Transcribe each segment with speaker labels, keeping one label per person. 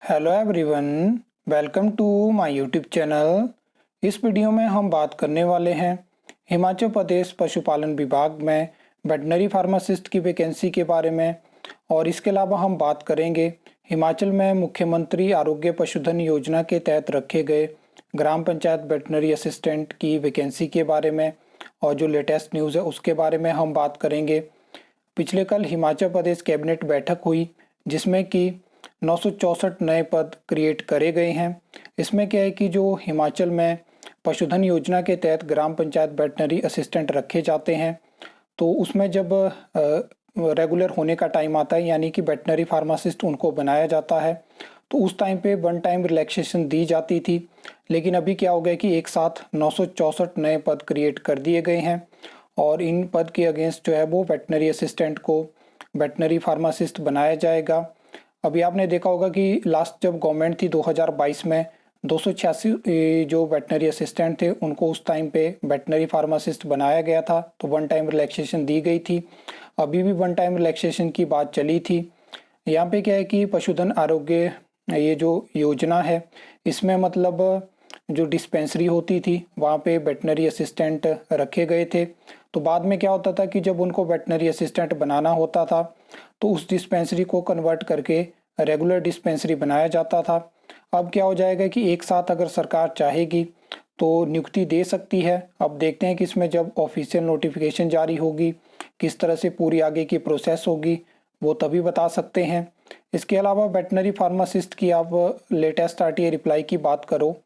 Speaker 1: Hello everyone, welcome to my YouTube channel. इस video में हम बात करने वाले हैं हिमाचल प्रदेश पशुपालन विभाग में वेटनरी फार्मासिस्ट की वैकेंसी के बारे में। और इसके अलावा हम बात करेंगे हिमाचल में मुख्यमंत्री आरोग्य पशुधन योजना के तहत रखे गए ग्राम पंचायत वेटनरी असिस्टेंट की वैकेंसी के बारे में। और जो लेटेस्ट न्यूज़ है उसके बारे में हम बात करेंगे। पिछले कल हिमाचल प्रदेश कैबिनेट बैठक हुई जिसमें कि 964 नए पद क्रिएट करे गए हैं। इसमें क्या है कि जो हिमाचल में पशुधन योजना के तहत ग्राम पंचायत वेटनरी असिस्टेंट रखे जाते हैं, तो उसमें जब रेगुलर होने का टाइम आता है यानी कि वेटनरी फार्मासिस्ट उनको बनाया जाता है, तो उस टाइम पे वन टाइम रिलैक्सेशन दी जाती थी। लेकिन अभी क्या हो गया कि एक साथ 964 नए पद क्रिएट कर दिए गए हैं और इन पद के अगेंस्ट जो है वो वेटनरी असिस्टेंट को वेटनरी फार्मासिस्ट बनाया जाएगा। अभी आपने देखा होगा कि लास्ट जब गवर्नमेंट थी 2022 में 286 जो वेटनरी असिस्टेंट थे उनको उस टाइम पे वेटनरी फार्मासिस्ट बनाया गया था, तो वन टाइम रिलैक्सेशन दी गई थी। अभी भी वन टाइम रिलैक्सेशन की बात चली थी। यहाँ पे क्या है कि पशुधन आरोग्य ये जो योजना है इसमें मतलब जो डिस्पेंसरी होती थी वहाँ पे वेटनरी असिस्टेंट रखे गए थे। तो बाद में क्या होता था कि जब उनको वेटनरी असिस्टेंट बनाना होता था तो उस डिस्पेंसरी को कन्वर्ट करके रेगुलर डिस्पेंसरी बनाया जाता था। अब क्या हो जाएगा कि एक साथ अगर सरकार चाहेगी तो नियुक्ति दे सकती है। अब देखते हैं कि इसमें जब ऑफिशियल नोटिफिकेशन जारी होगी किस तरह से पूरी आगे की प्रोसेस होगी, वो तभी बता सकते हैं। इसके अलावा वेटनरी फार्मासिस्ट की आप लेटेस्ट आरटीआई रिप्लाई की बात करो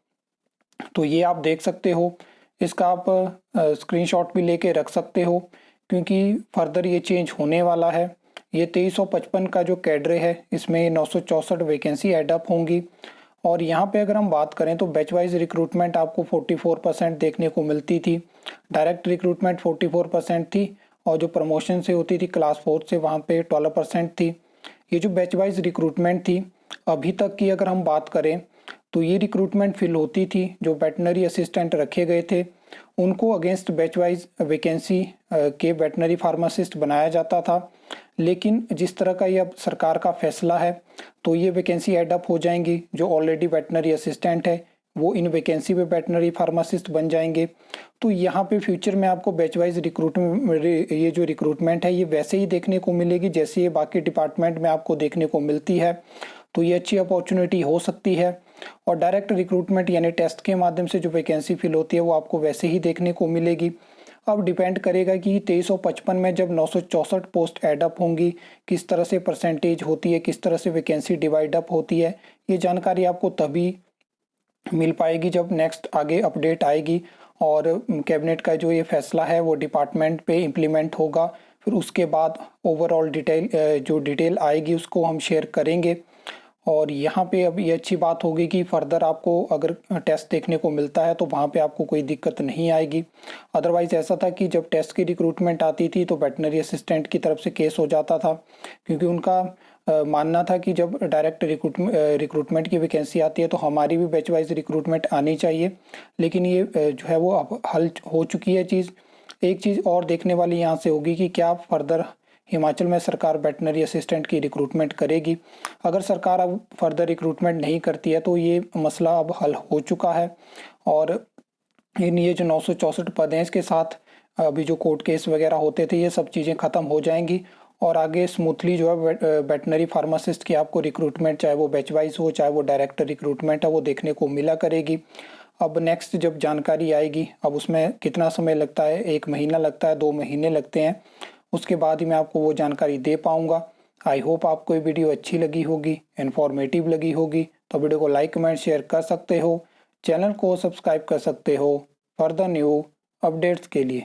Speaker 1: तो ये आप देख सकते हो। इसका आप स्क्रीनशॉट भी लेके रख सकते हो क्योंकि फर्दर ये चेंज होने वाला है। ये 2355 का जो कैडरे है इसमें 964 वैकेंसी एडअप होंगी। और यहाँ पे अगर हम बात करें तो बैच वाइज रिक्रूटमेंट आपको 44% देखने को मिलती थी, डायरेक्ट रिक्रूटमेंट 44% थी और जो प्रमोशन से होती थी क्लास 4 से वहाँ पे 12% थी। ये जो बैच वाइज रिक्रूटमेंट थी अभी तक की अगर हम बात करें तो ये रिक्रूटमेंट फिल होती थी। जो वेटनरी असिस्टेंट रखे गए थे उनको अगेंस्ट बैच वाइज वैकेंसी के वेटनरी फार्मासिस्ट बनाया जाता था। लेकिन जिस तरह का ये अब सरकार का फैसला है तो ये वैकेंसी एडअप हो जाएंगी। जो ऑलरेडी वेटनरी असिस्टेंट है वो इन वैकेंसी पे वेटनरी फार्मासिस्ट बन जाएंगे। तो यहाँ पे फ्यूचर में आपको बैच वाइज रिक्रूटमेंट ये जो रिक्रूटमेंट है ये वैसे ही देखने को मिलेगी जैसे ये बाकी डिपार्टमेंट में आपको देखने को मिलती है। तो ये अच्छी अपॉर्चुनिटी हो सकती है। और डायरेक्ट रिक्रूटमेंट यानी टेस्ट के माध्यम से जो वैकेंसी फिल होती है वो आपको वैसे ही देखने को मिलेगी। अब डिपेंड करेगा कि 2355 में जब 964 पोस्ट एडअप होंगी किस तरह से परसेंटेज होती है, किस तरह से वैकेंसी डिवाइड अप होती है। ये जानकारी आपको तभी मिल पाएगी जब नेक्स्ट आगे अपडेट आएगी और कैबिनेट का जो ये फैसला है वो डिपार्टमेंट पे इम्प्लीमेंट होगा। फिर उसके बाद ओवरऑल डिटेल आएगी उसको हम शेयर करेंगे। और यहाँ पे अब ये अच्छी बात होगी कि फर्दर आपको अगर टेस्ट देखने को मिलता है तो वहाँ पे आपको कोई दिक्कत नहीं आएगी। अदरवाइज़ ऐसा था कि जब टेस्ट की रिक्रूटमेंट आती थी तो वेटनरी असिस्टेंट की तरफ से केस हो जाता था क्योंकि उनका मानना था कि जब डायरेक्ट रिक्रूटमेंट की वैकेंसी आती है तो हमारी भी बैच वाइज रिक्रूटमेंट आनी चाहिए। लेकिन ये जो है वो अब हल हो चुकी है चीज़। एक चीज़ और देखने वाली यहाँ से होगी कि क्या फर्दर हिमाचल में सरकार वेटनरी असिस्टेंट की रिक्रूटमेंट करेगी। अगर सरकार अब फर्दर रिक्रूटमेंट नहीं करती है तो ये मसला अब हल हो चुका है। और ये जो 964 पद हैं इसके साथ अभी जो कोर्ट केस वगैरह होते थे ये सब चीज़ें ख़त्म हो जाएंगी और आगे स्मूथली जो है वेटनरी फार्मासिस्ट की आपको रिक्रूटमेंट चाहे वो बैच वाइज हो चाहे वो डायरेक्ट रिक्रूटमेंट है वो देखने को मिला करेगी। अब नेक्स्ट जब जानकारी आएगी अब उसमें कितना समय लगता है, 1 महीना लगता है, 2 महीने लगते हैं, उसके बाद ही मैं आपको वो जानकारी दे पाऊँगा। आई होप आपको ये वीडियो अच्छी लगी होगी, इन्फॉर्मेटिव लगी होगी। तो वीडियो को लाइक कमेंट शेयर कर सकते हो, चैनल को सब्सक्राइब कर सकते हो फर्दर न्यू अपडेट्स के लिए।